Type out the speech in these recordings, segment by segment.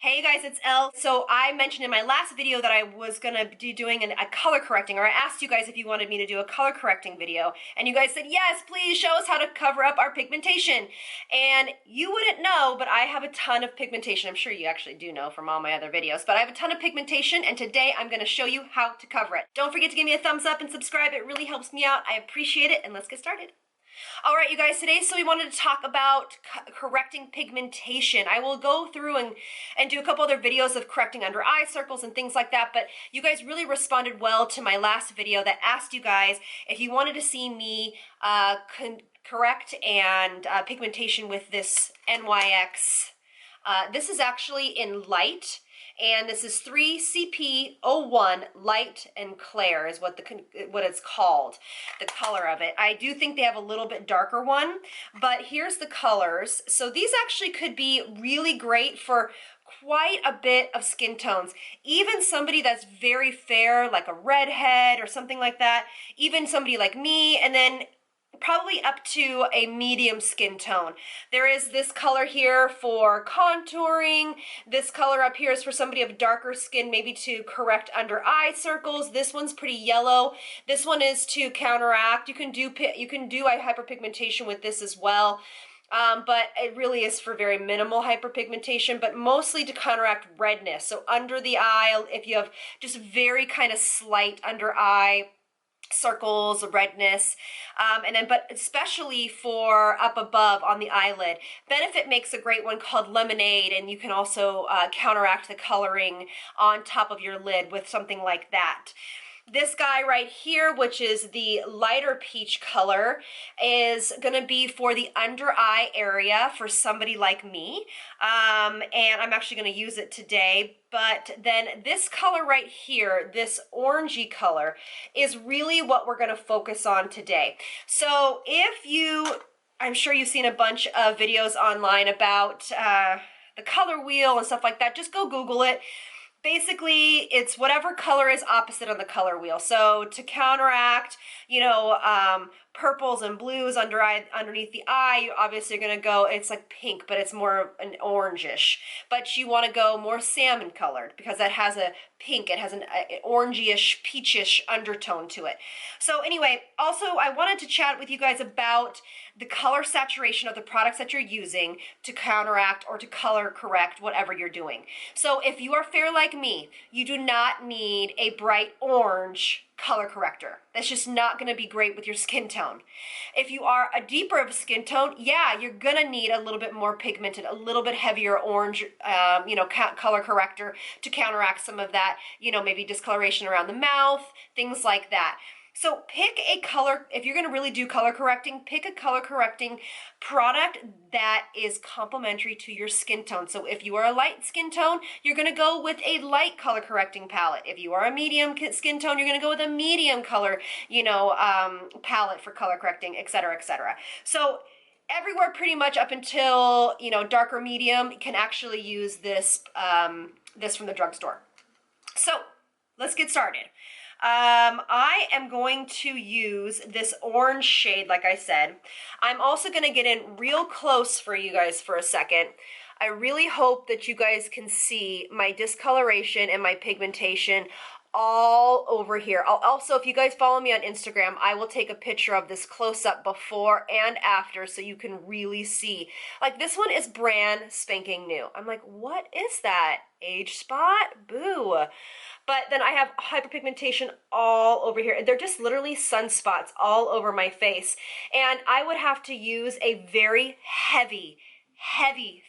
Hey guys, it's Elle. So I mentioned in my last video that I was gonna be doing a color correcting, or I asked you guys if you wanted me to do a color correcting video, and you guys said, yes, please show us how to cover up our pigmentation. And you wouldn't know, but I have a ton of pigmentation. I'm sure you actually do know from all my other videos, but I have a ton of pigmentation, and today I'm gonna show you how to cover it. Don't forget to give me a thumbs up and subscribe. It really helps me out. I appreciate it, and let's get started. All right, you guys, today, so we wanted to talk about correcting pigmentation. I will go through and do a couple other videos of correcting under eye circles and things like that, but you guys really responded well to my last video that asked you guys if you wanted to see me correct and pigmentation with this NYX. This is actually in light. And this is 3CP01 Light and Clair is what it's called, the color of it. I do think they have a little bit darker one, but here's the colors. So these actually could be really great for quite a bit of skin tones. Even somebody that's very fair, like a redhead or something like that, even somebody like me, and then probably up to a medium skin tone. There is this color here for contouring. This color up here is for somebody of darker skin, maybe to correct under eye circles. This one's pretty yellow. This one is to counteract. You can do hyperpigmentation with this as well. But it really is for very minimal hyperpigmentation, but mostly to counteract redness. So under the eye, if you have just very kind of slight under eye circles, redness, but especially for up above on the eyelid. Benefit makes a great one called Lemonade, and you can also counteract the coloring on top of your lid with something like that. This guy right here, which is the lighter peach color, is going to be for the under eye area for somebody like me. And I'm actually going to use it today. But then this color right here, this orangey color, is really what we're going to focus on today. So I'm sure you've seen a bunch of videos online about the color wheel and stuff like that. Just go Google it. Basically, it's whatever color is opposite on the color wheel. So to counteract, purples and blues underneath the eye, you obviously are going to go, it's like pink, but it's more an orangish. But you want to go more salmon colored because that has a pink, it has an orangey-ish, peachish undertone to it. So anyway, also I wanted to chat with you guys about the color saturation of the products that you're using to counteract or to color correct whatever you're doing. So if you are fair like me, you do not need a bright orange color corrector. That's just not going to be great with your skin tone. If you are a deeper of a skin tone, yeah, you're going to need a little bit more pigmented, a little bit heavier orange, color corrector to counteract some of that, maybe discoloration around the mouth, things like that. So pick a color, if you're going to really do color correcting, pick a color correcting product that is complementary to your skin tone. So if you are a light skin tone, you're going to go with a light color correcting palette. If you are a medium skin tone, you're going to go with a medium color, palette for color correcting, etc., etc. So everywhere pretty much up until, darker medium can actually use this, this from the drugstore. So let's get started. I am going to use this orange shade, like I said. I'm also going to get in real close for you guys for a second. I really hope that you guys can see my discoloration and my pigmentation all over here. Also, if you guys follow me on Instagram, I will take a picture of this close-up before and after so you can really see. Like, this one is brand spanking new. I'm like, what is that? Age spot? Boo. But then I have hyperpigmentation all over here. They're just literally sunspots all over my face. And I would have to use a very heavy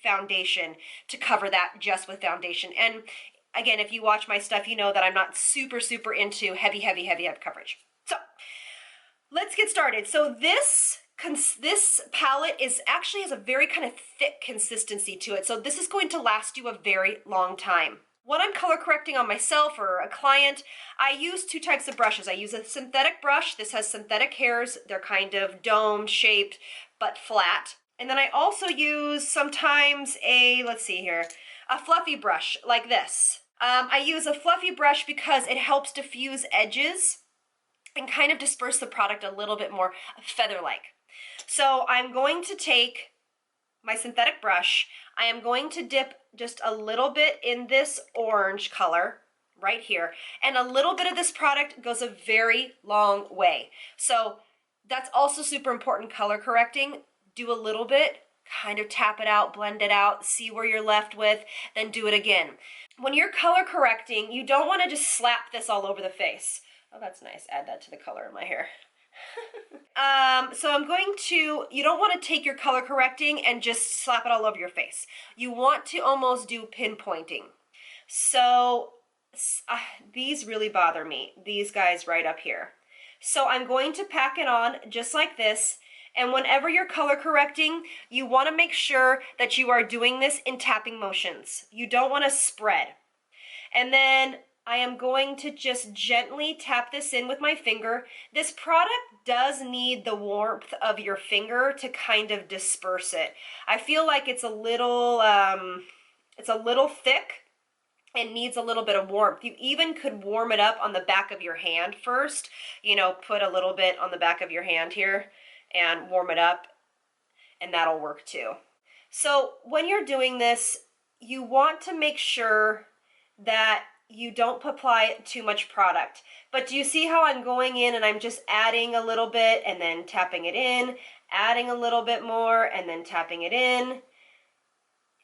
foundation to cover that just with foundation. And again, if you watch my stuff, you know that I'm not super into heavy coverage. So let's get started. So this palette actually has a very kind of thick consistency to it. So this is going to last you a very long time. When I'm color correcting on myself or a client, I use two types of brushes. I use a synthetic brush. This has synthetic hairs. They're kind of dome shaped, but flat. And then I also use sometimes a fluffy brush like this. I use a fluffy brush because it helps diffuse edges and kind of disperse the product a little bit more feather-like. So I'm going to take my synthetic brush, I am going to dip just a little bit in this orange color right here. And a little bit of this product goes a very long way. So that's also super important color correcting. Do a little bit, kind of tap it out, blend it out, see where you're left with, then do it again. When you're color correcting, you don't want to just slap this all over the face. Oh, that's nice. Add that to the color in my hair. So I'm going to, you don't want to take your color correcting and just slap it all over your face. You want to almost do pinpointing. So these really bother me, these guys right up here. So I'm going to pack it on just like this. And whenever you're color correcting, you want to make sure that you are doing this in tapping motions. You don't want to spread. And then I am going to just gently tap this in with my finger. This product does need the warmth of your finger to kind of disperse it. I feel like it's a little thick and needs a little bit of warmth. You even could warm it up on the back of your hand first. You know, put a little bit on the back of your hand here and warm it up, and that'll work too. So when you're doing this, you want to make sure that you don't apply too much product. But do you see how I'm going in and I'm just adding a little bit and then tapping it in, adding a little bit more and then tapping it in,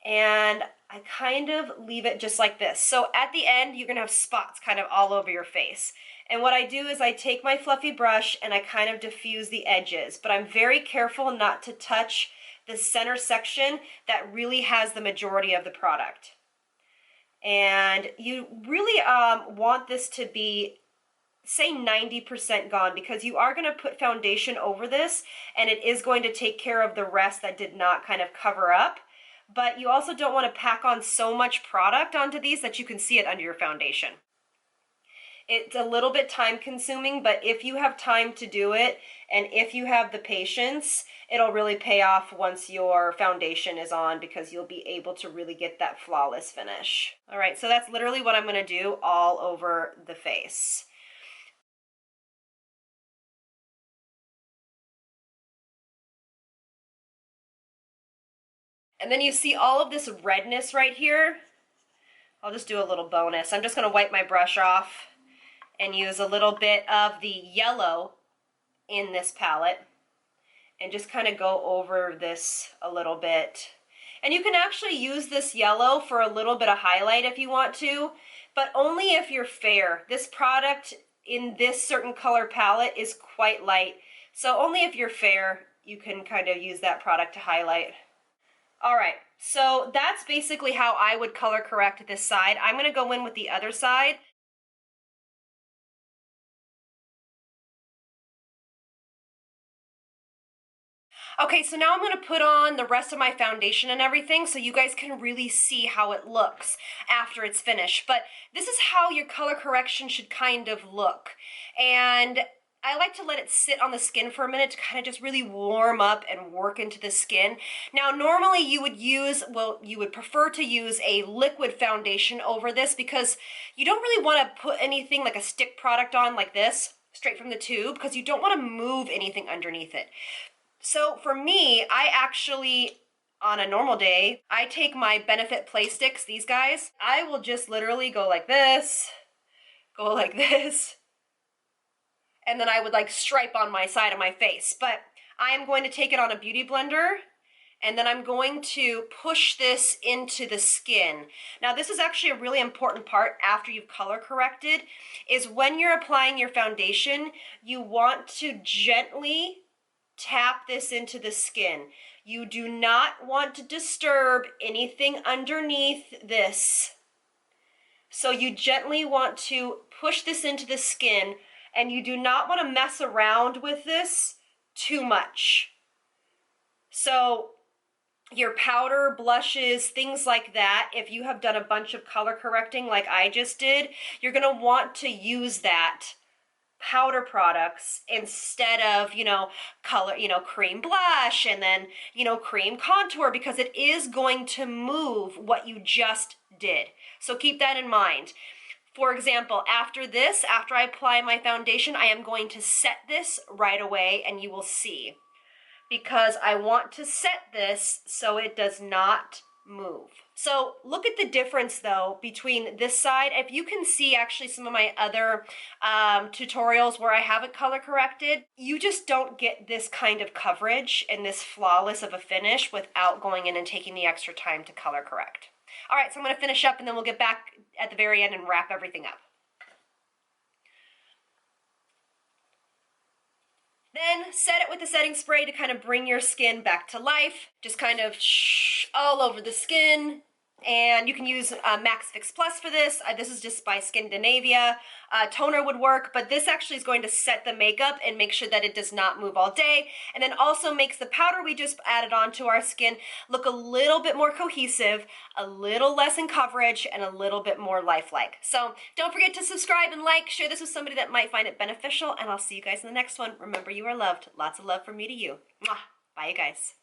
and I kind of leave it just like this. So at the end, you're gonna have spots kind of all over your face. And what I do is I take my fluffy brush and I kind of diffuse the edges, but I'm very careful not to touch the center section that really has the majority of the product. And you really want this to be, say, 90% gone, because you are going to put foundation over this and it is going to take care of the rest that did not kind of cover up. But you also don't want to pack on so much product onto these that you can see it under your foundation. It's a little bit time consuming, but if you have time to do it and if you have the patience, it'll really pay off once your foundation is on, because you'll be able to really get that flawless finish. All right, so that's literally what I'm going to do all over the face. And then you see all of this redness right here. I'll just do a little bonus. I'm just going to wipe my brush off and use a little bit of the yellow in this palette and just kind of go over this a little bit. And you can actually use this yellow for a little bit of highlight if you want to, but only if you're fair. This product in this certain color palette is quite light, so only if you're fair you can kind of use that product to highlight. All right, so that's basically how I would color correct this side. I'm going to go in with the other side. Okay, so now I'm going to put on the rest of my foundation and everything so you guys can really see how it looks after it's finished. But this is how your color correction should kind of look. And I like to let it sit on the skin for a minute to kind of just really warm up and work into the skin. Now, normally you would use, well, you would prefer to use a liquid foundation over this because you don't really want to put anything like a stick product on like this, straight from the tube, because you don't want to move anything underneath it. So for me, I actually, on a normal day, I take my Benefit Play Sticks, these guys. I will just literally go like this, and then I would like stripe on my side of my face. But I am going to take it on a beauty blender, and then I'm going to push this into the skin. Now this is actually a really important part after you've color corrected, is when you're applying your foundation, you want to gently tap this into the skin. You do not want to disturb anything underneath this. So you gently want to push this into the skin, and you do not want to mess around with this too much. So your powder, blushes, things like that, if you have done a bunch of color correcting like I just did, you're going to want to use that powder products instead of, color, cream blush and then, cream contour, because it is going to move what you just did. So keep that in mind. For example, after I apply my foundation, I am going to set this right away and you will see. because I want to set this so it does not move. So look at the difference though between this side. If you can see actually some of my other tutorials where I have it color corrected, you just don't get this kind of coverage and this flawless of a finish without going in and taking the extra time to color correct. All right, so I'm going to finish up and then we'll get back at the very end and wrap everything up. Then set it with the setting spray to kind of bring your skin back to life. Just kind of all over the skin. And you can use Max Fix Plus for this. This is just by Scandinavia. Toner would work, but this actually is going to set the makeup and make sure that it does not move all day. And then also makes the powder we just added onto our skin look a little bit more cohesive, a little less in coverage, and a little bit more lifelike. So don't forget to subscribe and like, share this with somebody that might find it beneficial, and I'll see you guys in the next one. Remember, you are loved. Lots of love from me to you. Mwah. Bye, you guys.